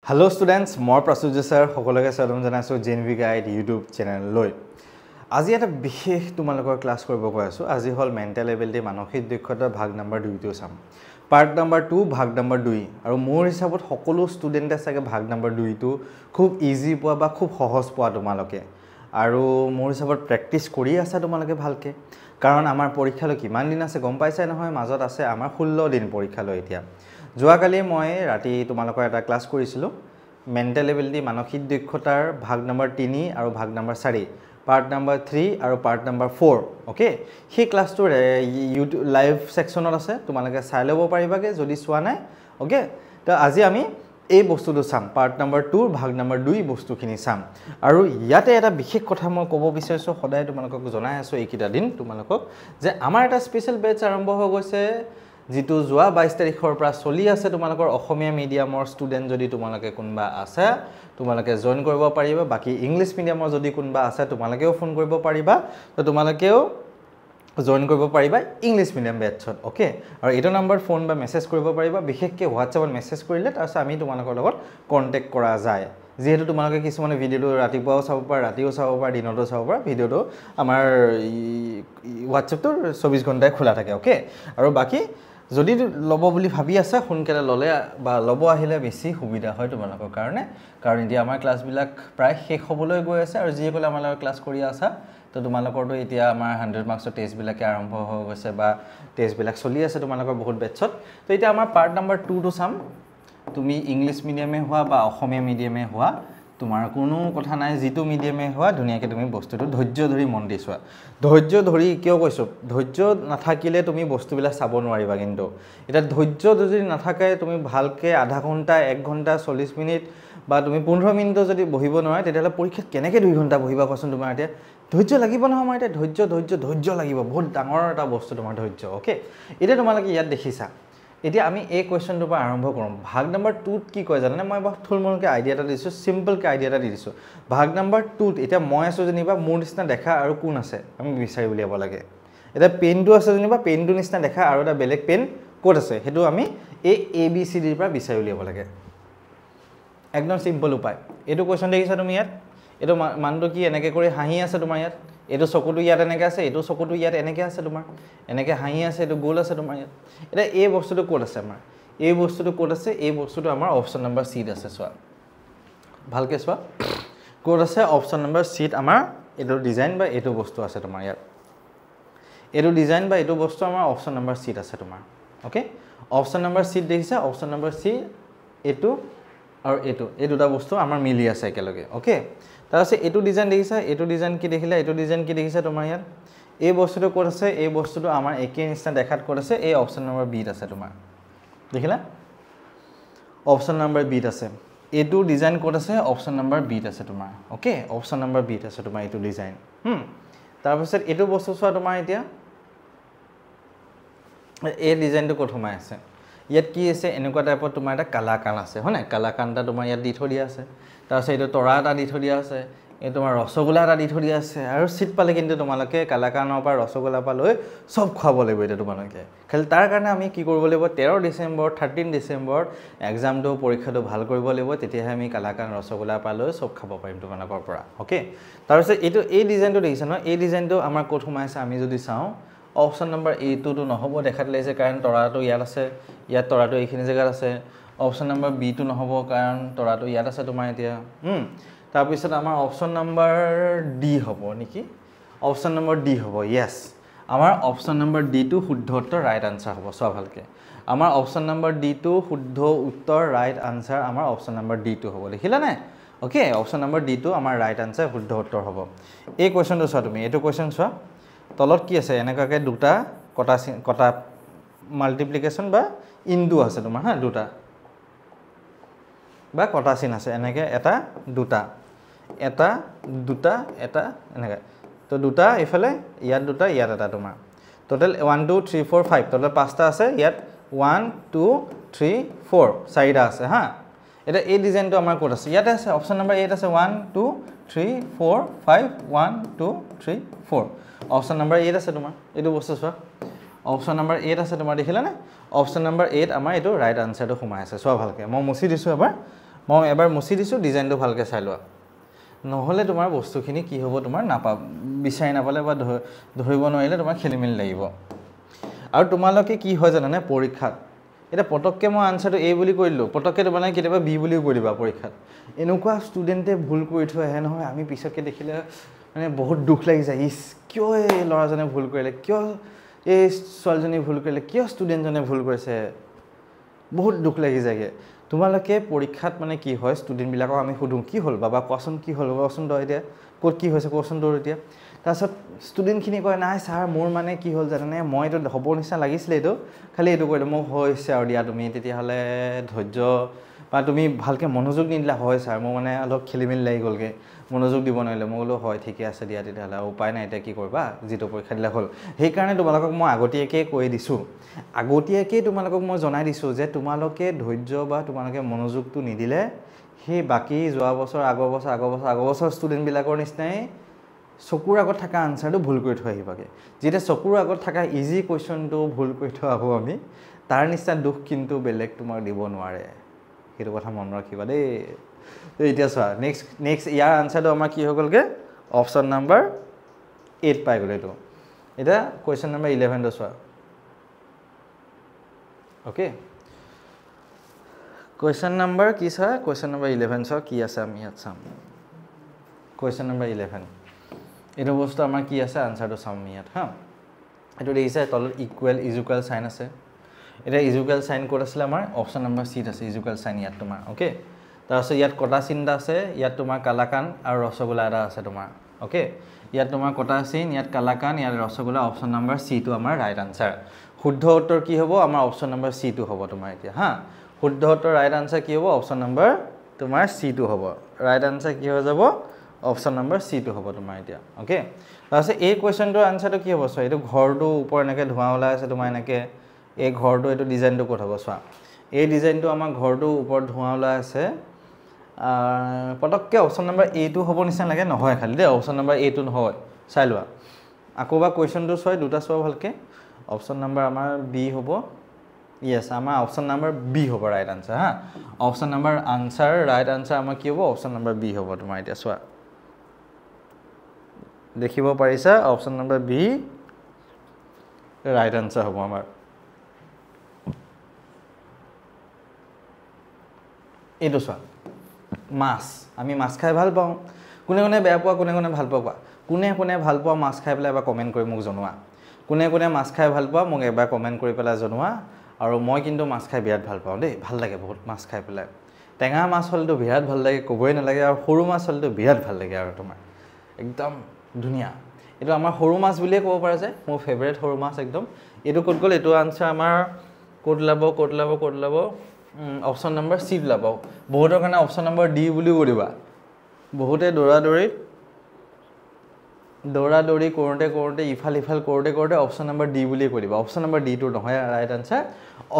Hello students, মই প্ৰসুজ sir সকলোকে স্বাগতম জনাইছো জেনভি গাইড ইউটিউব চেনেল লৈ। আজি এটা বিশেষ তোমালোকৰ ক্লাস কৰিব গৈ আছো। আজি হল মেন্টাল এবিলিটি মানসিক দক্ষতা ভাগ নম্বৰ 2 টো চাম। পাৰ্ট নম্বৰ 2 ভাগ নম্বৰ 2 আৰু মোৰ হিচাপত সকলো ষ্টুডেন্টে চাগে ভাগ নম্বৰ 2 টো খুব ইজি পোৱা বা খুব সহজ পোৱা তোমালোকে। আৰু মোৰ হিচাপত প্ৰেক্টিস কৰি আছা তোমালোকে ভালকে। কাৰণ আমাৰ পৰীক্ষালৈ কিমান দিন আছে গম পাইছাই নহয়, মাজত আছে আমাৰ 16 দিন পৰীক্ষালৈ এতিয়া। যোৱাকালি মই ৰাতি তোমালোকৰ এটা ক্লাস কৰিছিলো মেন্টাল এবিলিটি মানসিক দক্ষতাৰ ভাগ নম্বৰ 3 আৰু ভাগ নম্বৰ 4 পাৰ্ট নম্বৰ 3 আৰু পাৰ্ট নম্বৰ 4 ওকে সেই ক্লাসটো ইউটিউব লাইভ সেকশনত আছে তোমালোকে চাই ল'ব পাৰিবাগে যদি চোৱা নাই ওকে তো আজি আমি এই বস্তুটো চাম পাৰ্ট নম্বৰ 2 ভাগ নম্বৰ 2 বস্তুখিনি চাম আৰু ইয়াতে এটা বিশেষ কথা মই ক'ব বিচাৰিছো সদায় তোমালোকক জনাই আছো এইকিটা দিন তোমালোকক যে আমাৰ এটা স্পেশাল বেচ আৰম্ভ হৈ গৈছে जितु जुआ 22 तारिखर পৰা চলি আছে তোমালোকৰ অসমীয়া মিডিয়ামৰ ষ্টুডেন্ট যদি তোমালোকে কোনবা আছে তোমালোকে জয়েন কৰিব পাৰিবা বাকি ইংলিশ মিডিয়ামৰ যদি কোনবা আছে তোমালোকেও ফোন কৰিব পাৰিবা তো তোমালোকেও জয়েন কৰিব পাৰিবা ইংলিশ মিডিয়াম বেচত ওকে আৰু এটা নম্বৰ ফোন বা মেছেজ কৰিব পাৰিবা বিশেষকৈ হোৱাটছএপত মেছেজ কৰিলে তাৰছ আমি তোমালোকৰ লগত কন্টাক্ট কৰা যায় যেহেতু তোমালোকে কিছুমানে ভিডিওটো ৰাতিপুৱাও চাব পাৰা ৰাতিও চাব পাৰা দিনতো চাব পাৰা ভিডিওটো আমাৰ হোৱাটছএপটোৰ 24 ঘণ্টাই খোলা থাকে ওকে আৰু বাকি যদি লব বুলি ভাবি আছে সোনকালে ললে বা লব আহিলে বেছি সুবিধা হয় তোমালোকৰ কাৰণে কাৰণ এতিয়া আমাৰ ক্লাস বিলাক প্ৰায় শেষ হ'বলৈ গৈ আছে আৰু যিসকলে আমাৰ লগত ক্লাস কৰি আছে তো তোমালোকৰটো এতিয়া আমাৰ 100 মাৰ্কছৰ টেষ্ট বিলাকে আৰম্ভ হৈ গৈছে বা টেষ্ট বিলাক চলি আছে তোমালোকৰ বহুত বেচত তো এতিয়া আমাৰ পাৰ্ট নম্বৰ 2 টো চাম তুমি ইংলিশ মিডিয়ামে হোৱা বা অসমীয়া মিডিয়ামে হোৱা তোমাৰ কোনো কথা নাই যেটো মিডিয়ামে হোৱা ধুনিয়াকে তুমি বস্তুটো ধৈৰ্য ধৰি মন দি চোৱা ধৈৰ্য ধৰি কিয় কৈছো ধৈৰ্য নাথাকিলে তুমি বস্তুবিলাক চাব নোৱাৰিবা কিন্তু এটা ধৈৰ্য যদি নাথাকে তুমি ভালকে আধা ঘণ্টা 1 ঘণ্টা 40 মিনিট বা তুমি 15 মিনিট যদি বহিব নোৱাৰা তেতিয়ালে পৰীক্ষাত কেনেকৈ 2 ঘণ্টা বহিবা কোৱাচোন তোমাৰ এতিয়া ধৈৰ্য লাগিব নহয় আমাৰ এতিয়া ধৈৰ্য লাগিব বহুত ডাঙৰ এটা বস্তু তোমাৰ ধৈৰ্য ওকে এতিয়া তোমালোকে ইয়াত দেখিছা এতিয়া আমি এই কোৱেশ্চনটো পৰা আৰম্ভ কৰিম ভাগ নম্বৰ 2 ত কি কয় জানে মই বহুত থুলমুলকে আইডিয়া এটা দিছো সিম্পল কে আইডিয়া এটা দিছো ভাগ নম্বৰ 2 ত এতিয়া মই আছো জনিবা মোৰ নিচিনা দেখা আৰু কোন আছে আমি বিচাৰি উলিয়াব লাগে এটা পেনটো আছে জনিবা পেনটো নিচিনা দেখা আৰু এটা বেলেগ পেন কোড আছে হেতু আমি এই ABCD ৰ পৰা বিচাৰি উলিয়াব লাগে একদম সিম্পল উপায় এটো কোৱেশ্চন দেখিছা তুমি ইয়াত এটো মানটো কি এনেকে কৰি হাঁহি আছে তোমাৰ ইয়াত এটো চকুটো ইয়াত এনেকে আছে এটো চকুটো ইয়াত এনেকে আছে তোমাৰ এনেকে হাঁহি আছে এটো গোল আছে তোমাৰ ইয়াত এটা এই বস্তুটো কোড আছে আমাৰ এই বস্তুটো কোড আছে এই বস্তুটো আমাৰ অপচন নম্বৰ সি আছে চোৱা ভালকে চোৱা কোড আছে অপচন নম্বৰ সি আমাৰ এটো ডিজাইন বা এটো বস্তু আছে তোমাৰ ইয়াত এটো ডিজাইন বা এটো বস্তু আমাৰ অপচন নম্বৰ সি আছে তোমাৰ ওকে অপচন নম্বৰ সি দেখিছা অপচন নম্বৰ সি এটো আৰু এটো এই দুটা বস্তু আমাৰ মিলি আছে একেলগে ওকে তাৰছে এটো ডিজাইন দেখিছা এটো ডিজাইন কি দেখিলা এটো ডিজাইন কি দেখিছা তোমাৰ ইয়াত এই বস্তুটো কোড আছে এই বস্তুটো আমাৰ একে নিচিনা দেখাত কোড আছে এই অপচন নম্বৰ বি আছে তোমাৰ দেখিলা অপচন নম্বৰ বি আছে এটো ডিজাইন কোড আছে অপচন নম্বৰ বি আছে তোমাৰ ওকে অপচন নম্বৰ বি আছে তোমাৰ এটো ডিজাইন তাৰ পিছত এটো বস্তু চোৱা তোমাৰ এতিয়া এই ডিজাইনটো কোড সোমাই আছে ইয়াত কি আছে এনেকুৱা টাইপৰ তোমাৰ এটা কালাকান আছে হয়নে কালাকানটা তোমাৰ ইয়াত দি থৈ দিয়া আছে তাৰপিছত এটো তৰা এটা দি থৈ দিয়া আছে এই তোমাৰ ৰসগোল্লা এটা দি থৈ দিয়া আছে আৰু সিট পালে কিন্তু তোমালোকে কালাকানৰ পৰা ৰসগোল্লা পা লৈ সব খাব লাগিব এটা তোমালোকে খালি তাৰ কাৰণে আমি কি কৰিব লাগিব 13 ডিসেম্বৰ 13 ডিসেম্বৰ এক্সামটো পৰীক্ষাটো ভাল কৰিব লাগিব তেতিয়াহে আমি কালাকান ৰসগোল্লা পা লৈ সব খাব পাৰিম তোমালোকৰ পৰা ওকে তাৰপিছত এটো এই ডিজাইনটো দেখিছা ন এই ডিজাইনটো আমাৰ কোড সোমাইছে আমি যদি চাও অপচন নম্বৰ A টো নহব দেখাত লাগিছে কাৰণ তৰাটো ইয়াত আছে ইয়াত তৰাটো এইখিনি জায়গাত আছে অপচন নম্বৰ B টো নহব কাৰণ তৰাটো ইয়াত আছে তোমাৰ এতিয়া তাৰ পিছত আমাৰ অপচন নম্বৰ D হ'ব নেকি অপচন নম্বৰ D হ'ব यस আমাৰ অপচন নম্বৰ D টো শুদ্ধ উত্তৰ ৰাইট আনসাৰ হ'ব সব ভালকে আমাৰ অপচন নম্বৰ D টো শুদ্ধ উত্তৰ ৰাইট আনসাৰ আমাৰ অপচন নম্বৰ D টো হ'ব দেখিলা নাই ওকে অপচন নম্বৰ D টো আমাৰ ৰাইট আনসাৰ শুদ্ধ উত্তৰ হ'ব এই কোৱেশ্চনটো চোৱা তুমি এটো কোৱেশ্চন চোৱা তলত কি আছে এনেকাকে দুটা কটা মাল্টিপ্লিকেশন বা ইনডু আছে তোমাৰ হা দুটা বা কটা চিন আছে এনেকে এটা দুটা এনেকে তো দুটা ইফালে ইয়াত দুটা ইয়াত এটা তোমাৰ টোটাল 1 2 3 4 5 টোটাল পাঁচটা আছে ইয়াত 1 2 3 4 চাৰিটা আছে হা এটা এই ডিজাইনটো আমাৰ কোড আছে ইয়াত আছে অপচন নম্বৰ 8 আছে 1 2 3 4 5 1 2 3 4 অপচন নম্বৰ 8 আছে তোমাৰ এটো বস্তু চোৱা অপচন নম্বৰ 8 আছে তোমাৰ দেখিলা না অপচন নম্বৰ 8 আমাৰ এটো ৰাইট আনসাৰটো সোমাই আছে চোৱা ভালকে মই মুছি দিছো এবাৰ মই এবাৰ মুছি দিছোঁ ডিজাইনটো ভালকৈ চাই লোৱা নহ'লে তোমাৰ বস্তুখিনি কি হ'ব তোমাৰ বিচাৰি নাপালে বা ধৰিব নোৱাৰিলে তোমাৰ খেলিমেলি লাগিব আৰু তোমালোকে কি হয় জানানে পৰীক্ষাত এটা পটককৈ মই আনসাৰটো এ বুলি কৈ দিলোঁ পটককৈ তোমালোকে কেতিয়াবা বি বুলিও কৈ দিবা পৰীক্ষাত এনেকুৱা ষ্টুডেণ্টে ভুল কৰি থৈ আহে নহয় আমি পিছতকৈ দেখিলে মানে বহুত দুখ লাগি যায় ইছ কিয় এই ল'ৰাজনে ভুল কৰিলে কিয় এই ছোৱালীজনী ভুল কৰিলে কিয় ষ্টুডেণ্টজনে ভুল কৰিছে বহুত দুখ লাগি যায়গৈ তোমালোকে পৰীক্ষাত মানে কি হয় ষ্টুডেণ্টবিলাকক আমি সুধোঁ কি হ'ল বাবা কোৱাচোন কি হ'ল কোৱাচোন তই এতিয়া ক'ত কি হৈছে কোৱাচোন তোৰ এতিয়া তাৰপিছত ষ্টুডেণ্টখিনি কয় নাই ছাৰ মোৰ মানে কি হ'ল জানানে মই এইটো হ'ব নিচিনা লাগিছিলে এইটো খালি এইটো কৰিলোঁ মোক হৈছে আৰু দিয়া তুমি তেতিয়াহ'লে ধৈৰ্য বা তুমি ভালকৈ মনোযোগ নিদিলা হয় ছাৰ মোৰ মানে অলপ খেলিমেলি লাগি গ'লগৈ মনোযোগ দিব নোৱাৰিলে মই বোলো হয় ঠিকে আছে দিয়া তেতিয়াহ'লে উপায় নাই এতিয়া কি কৰিবা যিটো পৰীক্ষা দিলে হ'ল সেইকাৰণে তোমালোকক মই আগতীয়াকৈ কৈ দিছোঁ আগতীয়াকৈ তোমালোকক মই জনাই দিছোঁ যে তোমালোকে ধৈৰ্য বা তোমালোকে মনোযোগটো নিদিলে সেই বাকী যোৱা বছৰ আগৰ বছৰ ষ্টুডেণ্টবিলাকৰ নিচিনাই চকুৰ আগত থকা আনসাৰটো ভুল কৰি থৈ আহিবাগৈ যেতিয়া চকুৰ আগত থকা ইজি কুৱেশ্যনটো ভুল কৰি থৈ আহোঁ আমি তাৰ নিচিনা দুখ কিন্তু বেলেগ তোমাক দিব নোৱাৰে সেইটো কথা মনত ৰাখিবা দেই এতিয়া চোৱা নেক্সট ইয়াৰ আনসাৰটো আমাৰ কি হৈ গ'লগৈ অপশ্যন নাম্বাৰ 8 পাই গ'ল এইটো এতিয়া কুৱেশ্যন নাম্বাৰ 11টো চোৱা অ'কে কুৱেশ্যন নাম্বাৰ কি চোৱা কুৱেশ্যন নাম্বাৰ 11 চোৱা কি আছে আমি ইয়াত চাম কুৱেশ্যন নাম্বাৰ 11 এইটো বস্তু আমাৰ কি আছে আনসাৰটো চাম আমি ইয়াত হা এইটো দেখিছে তলত ইকুৱেল চাইন আছে এটা ইকুৱেল চাইন ক'ত আছিলে আমাৰ অপশ্যন নাম্বাৰ চিত আছে ইকুৱেল চাইন ইয়াত তোমাৰ অ'কে তাৰপিছত ইয়াত কটা চিন এটা আছে ইয়াত তোমাৰ কালাকান আৰু ৰসগোল্লা এটা আছে তোমাৰ অ'কে ইয়াত তোমাৰ কটা চিন ইয়াত কালাকান ইয়াত ৰসগোল্লা অপশ্যন নাম্বাৰ চিটো আমাৰ ৰাইট আনসাৰ শুদ্ধ উত্তৰ কি হ'ব আমাৰ অপশ্যন নাম্বাৰ চিটো হ'ব তোমাৰ এতিয়া হা শুদ্ধ উত্তৰ ৰাইট আনসাৰ কি হ'ব অপশ্যন নাম্বাৰ তোমাৰ চিটো হ'ব ৰাইট আনসাৰ কি হৈ যাব অপশ্যন নাম্বাৰ চিটো হ'ব তোমাৰ এতিয়া অ'কে তাৰপিছত এই কুৱেশ্যনটোৰ আনসাৰটো কি হ'ব চোৱা এইটো ঘৰটো ওপৰ এনেকৈ ধোঁৱা ওলাই আছে তোমাৰ এনেকৈ এই ঘৰটো এইটো ডিজাইনটো ক'ত হ'ব চোৱা এই ডিজাইনটো আমাৰ ঘৰটোৰ ওপৰত ধোঁৱা ওলাই আছে পটককৈ অপশ্যন নাম্বাৰ এটো হ'ব নিচিনা লাগে নহয় খালি দেই অপশ্যন নাম্বাৰ এটো নহয় চাই লোৱা আকৌ বা কুৱেশ্যনটো চোৱা দুটা চোৱা ভালকৈ অপশ্যন নাম্বাৰ আমাৰ বি হ'ব য়েছ আমাৰ অপশ্যন নাম্বাৰ বি হ'ব ৰাইট আনসাৰ হা option number answer right answer আমাৰ কি হ'ব অপশ্যন নাম্বাৰ বি হ'ব তোমাৰ এতিয়া চোৱা দেখিব পাৰিছা option number B right answer হ'ব আমাৰ এইটো চোৱা মাছ আমি মাছ খাই ভাল পাওঁ কোনে কোনে বেয়া পোৱা কোনে কোনে ভাল পোৱা কোনে কোনে ভাল পোৱা মাছ খাই পেলাই এবাৰ কমেণ্ট কৰি মোক জনোৱা কোনে কোনে মাছ খাই ভাল পোৱা মোক এবাৰ কমেণ্ট কৰি পেলাই জনোৱা আৰু মই কিন্তু মাছ খাই বিৰাট ভাল পাওঁ দেই ভাল লাগে বহুত মাছ খাই পেলাই টেঙা মাছ হ'লেতো বিৰাট ভাল লাগে ক'বই নালাগে আৰু সৰু মাছ হ'লেতো বিৰাট ভাল লাগে আৰু তোমাৰ একদম ধুনীয়া এইটো আমাৰ সৰু মাছ বুলিয়ে ক'ব পৰা যায় মোৰ ফেভৰেট সৰু মাছ একদম এইটো ক'ত গ'ল এইটো আনসাৰ আমাৰ ক'ত ওলাব অপশ্যন নাম্বাৰ চি ওলাব বহুতৰ কাৰণে অপশ্যন নাম্বাৰ ডি বুলিও কৈ দিবা বহুতে দৌৰা-দৌৰি কৰোঁতে ইফাল কৰোঁতে অপশ্যন নাম্বাৰ ডি বুলিয়ে কৈ দিবা অপশ্যন নাম্বাৰ ডিটো নহয় ৰাইট আনসাৰ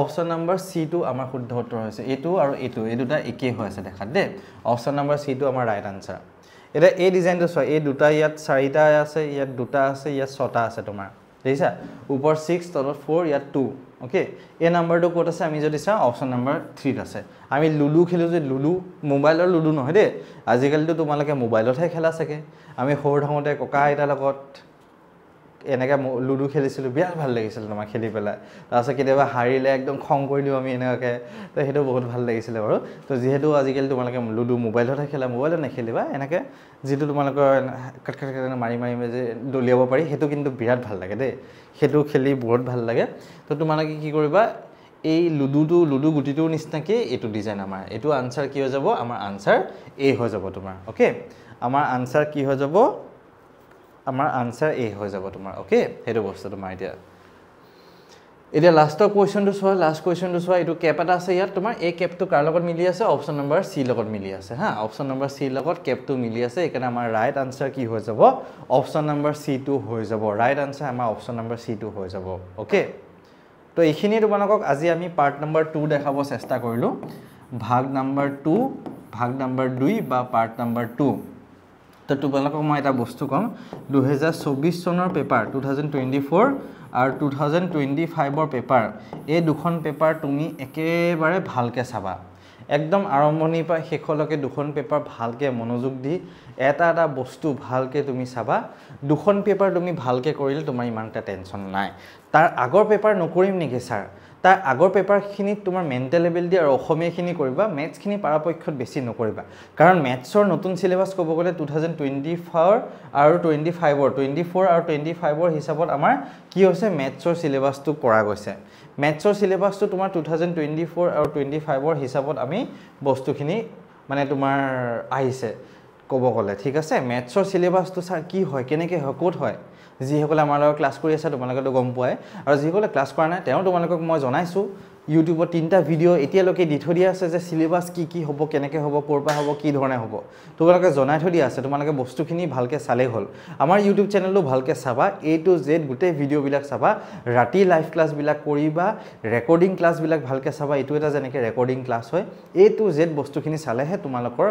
অপশ্যন নাম্বাৰ চিটো আমাৰ শুদ্ধ উত্তৰ হৈছে এইটো আৰু এইটো এই দুটা একেই হৈ আছে দেখাত দেই অপশ্যন নাম্বাৰ চিটো আমাৰ ৰাইট আনসাৰ এতিয়া এই ডিজাইনটো চোৱা এই দুটা ইয়াত 4টা আছে ইয়াত 2টা আছে ইয়াত 6টা আছে তোমাৰ দেখিছা ওপৰ 6 তলত 4 ইয়াত 2 অ'কে এই নাম্বাৰটো ক'ত আছে আমি যদি চাওঁ অপশ্যন নাম্বাৰ 3ত আছে আমি লুডু খেলোঁ যে লুডু মোবাইলৰ লুডু নহয় দেই আজিকালিতো তোমালোকে মোবাইলতহে খেলা চাগে আমি সৰু থাকোঁতে ককা আইতাৰ লগত এনেকৈ লুডু খেলিছিলোঁ বিৰাট ভাল লাগিছিল তোমাৰ খেলি পেলাই তাৰপিছত কেতিয়াবা হাৰিলে একদম খং কৰি দিওঁ আমি এনেকুৱাকৈ তো সেইটো বহুত ভাল লাগিছিলে বাৰু তো যিহেতু আজিকালি তোমালোকে লুডু মোবাইলতহে খেলা মোবাইলত নেখেলিবা এনেকৈ যিটো তোমালোকৰ কাট মাৰি যে দলিয়াব পাৰি সেইটো কিন্তু বিৰাট ভাল লাগে দেই সেইটো খেলি বহুত ভাল লাগে তো তোমালোকে কি কৰিবা এই লুডু গুটিটোৰ নিচিনাকৈ এইটো ডিজাইন আমাৰ এইটো আনসাৰ কি হৈ যাব আমাৰ আনসাৰ এ হৈ যাব তোমাৰ অ'কে আমাৰ আনসাৰ কি হৈ যাব আমাৰ আনসাৰ এ হৈ যাব তোমাৰ অ'কে সেইটো বস্তু তোমাৰ এতিয়া লাষ্টৰ কুৱেশ্যনটো চোৱা এইটো কেপ এটা আছে ইয়াত তোমাৰ এই কেপটো কাৰ লগত মিলি আছে অপশ্যন নাম্বাৰ চি লগত মিলি আছে হা অপশ্যন নাম্বাৰ চি লগত কেপটো মিলি আছে এইকাৰণে আমাৰ ৰাইট আনসাৰ কি হৈ যাব অপশ্যন নাম্বাৰ চিটো হৈ যাব ৰাইট আনসাৰ আমাৰ অপশ্যন নাম্বাৰ চিটো হৈ যাব অ'কে তো এইখিনি তোমালোকক আজি আমি পাৰ্ট নাম্বাৰ 2 দেখাব চেষ্টা কৰিলোঁ ভাগ নাম্বাৰ 2 বা পাৰ্ট নাম্বাৰ 2 তো তোমালোকক মই এটা বস্তু ক'ম 2024 চনৰ পেপাৰ 2024 আৰু 2025ৰ পেপাৰ এই দুখন পেপাৰ তুমি একেবাৰে ভালকৈ চাবা একদম আৰম্ভণিৰ পৰা শেষলৈকে দুখন পেপাৰ ভালকৈ মনোযোগ দি এটা এটা বস্তু ভালকৈ তুমি চাবা দুখন পেপাৰ তুমি ভালকৈ কৰিলে তোমাৰ ইমান এটা টেনশ্যন নাই তাৰ আগৰ পেপাৰ নকৰিম নেকি ছাৰ তাৰ আগৰ পেপাৰখিনিত তোমাৰ মেণ্টেল এবিলিটি আৰু অসমীয়াখিনি কৰিবা মেথছখিনি পৰাপক্ষত বেছি নকৰিবা কাৰণ মেথছৰ নতুন সিলেবাস ক'ব গ'লে 2024 আৰু 24 আৰু 25ৰ হিচাপত আমাৰ কি হৈছে মেথছৰ সিলেবাসটো কৰা গৈছে মেথছৰ সিলেবাসটো তোমাৰ 2024 আৰু 25ৰ হিচাপত আমি বস্তুখিনি মানে তোমাৰ আহিছে ক'ব গ'লে ঠিক আছে মেথছৰ সিলেবাসটো ছাৰ কি হয় কেনেকৈ হয় ক'ত হয় যিসকলে আমাৰ লগত ক্লাছ কৰি আছে তোমালোকেতো গম পোৱাই আৰু যিসকলে ক্লাছ কৰা নাই তেওঁ তোমালোকক মই জনাইছোঁ ইউটিউবত 3টা ভিডিঅ' এতিয়ালৈকে দি থৈ দিয়া আছে যে সিলেবাস কি হ'ব কেনেকৈ হ'ব ক'ৰ পৰা হ'ব কি ধৰণে হ'ব তোমালোকে জনাই থৈ দিয়া আছে তোমালোকে বস্তুখিনি ভালকৈ চালেই হ'ল আমাৰ ইউটিউব চেনেলটো ভালকৈ চাবা A to Z গোটেই ভিডিঅ'বিলাক চাবা ৰাতি লাইভ ক্লাছবিলাক কৰিবা ৰেকৰ্ডিং ক্লাছবিলাক ভালকৈ চাবা এইটো এটা যেনেকৈ ৰেকৰ্ডিং ক্লাছ হয় A to Z বস্তুখিনি চালেহে তোমালোকৰ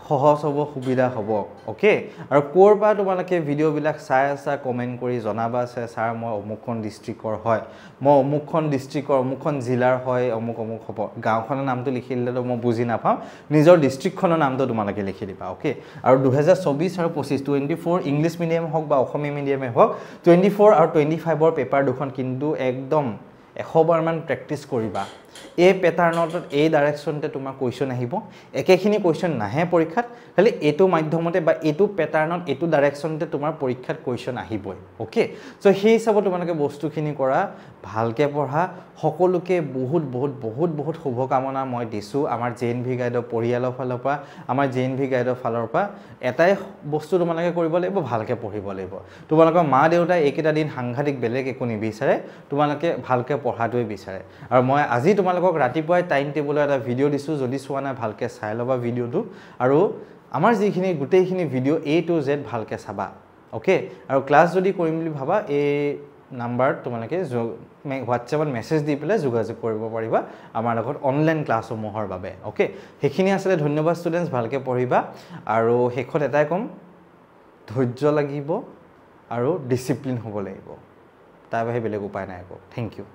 সহজ হ'ব সুবিধা হ'ব ওকে আৰু ক'ৰ পৰা তোমালোকে ভিডিঅ'বিলাক চাই আছা কমেণ্ট কৰি জনাবা আছে ছাৰ মই অমুকখন ডিষ্ট্ৰিক্টৰ হয় মই অমুকখন ডিষ্ট্ৰিক্টৰ অমুকখন জিলাৰ হয় অমুক হ'ব গাঁওখনৰ নামটো লিখি দিলেতো মই বুজি নাপাম নিজৰ ডিষ্ট্ৰিক্টখনৰ নামটো তোমালোকে লিখি দিবা ওকে আৰু 2024 আৰু 24 ইংলিছ মিডিয়াম হওক বা অসমীয়া মিডিয়ামে হওক 24 আৰু 25ৰ পেপাৰ দুখন কিন্তু একদম 100 বাৰমান প্ৰেক্টিছ কৰিবা এই প্যাটাৰ্ণত এই ডাইৰেকশ্যনতে তোমাৰ কোৱেশ্চন আহিব একেখিনি কোৱেশ্চন নাহে পৰীক্ষাত খালি এটো মাধ্যমতে বা এটো প্যাটাৰ্ণত এটো ডাইৰেকশ্যনতে তোমাৰ পৰীক্ষাত কোৱেশ্চন আহিবই ওকে সো সেই হিচাপত তোমালোকে বস্তুখিনি কৰা ভালকৈ পঢ়া সকলোকে বহুত শুভকামনা মই দিছোঁ আমাৰ JNV গাইডৰ পৰিয়ালৰ ফালৰ পৰা আমাৰ JNV গাইডৰ ফালৰ পৰা এটাই বস্তু তোমালোকে কৰিব লাগিব ভালকৈ পঢ়িব লাগিব তোমালোকৰ মা দেউতাই এইকেইটা দিন সাংঘাতিক বেলেগ একো নিবিচাৰে তোমালোকে ভালকৈ পঢ়াটোৱে বিচাৰে আৰু মই আজি তোমালোকক ৰাতিপুৱাই টাইম টেবুলৰ এটা ভিডিঅ' দিছোঁ যদি চোৱা নাই ভালকৈ চাই ল'বা ভিডিঅ'টো আৰু আমাৰ যিখিনি গোটেইখিনি ভিডিঅ' A to Z ভালকৈ চাবা ওকে আৰু ক্লাছ যদি কৰিম বুলি ভাবা এই নাম্বাৰত তোমালোকে হোৱাটছএপত মেছেজ দি পেলাই যোগাযোগ কৰিব পাৰিবা আমাৰ লগত অনলাইন ক্লাছসমূহৰ বাবে ওকে সেইখিনি আছিলে ধন্যবাদ ষ্টুডেণ্টছ ভালকৈ পঢ়িবা আৰু শেষত এটাই ক'ম ধৈৰ্য লাগিব আৰু ডিচিপ্লিন হ'ব লাগিব তাৰ বাহিৰে বেলেগ উপায় নাই আকৌ থেংক ইউ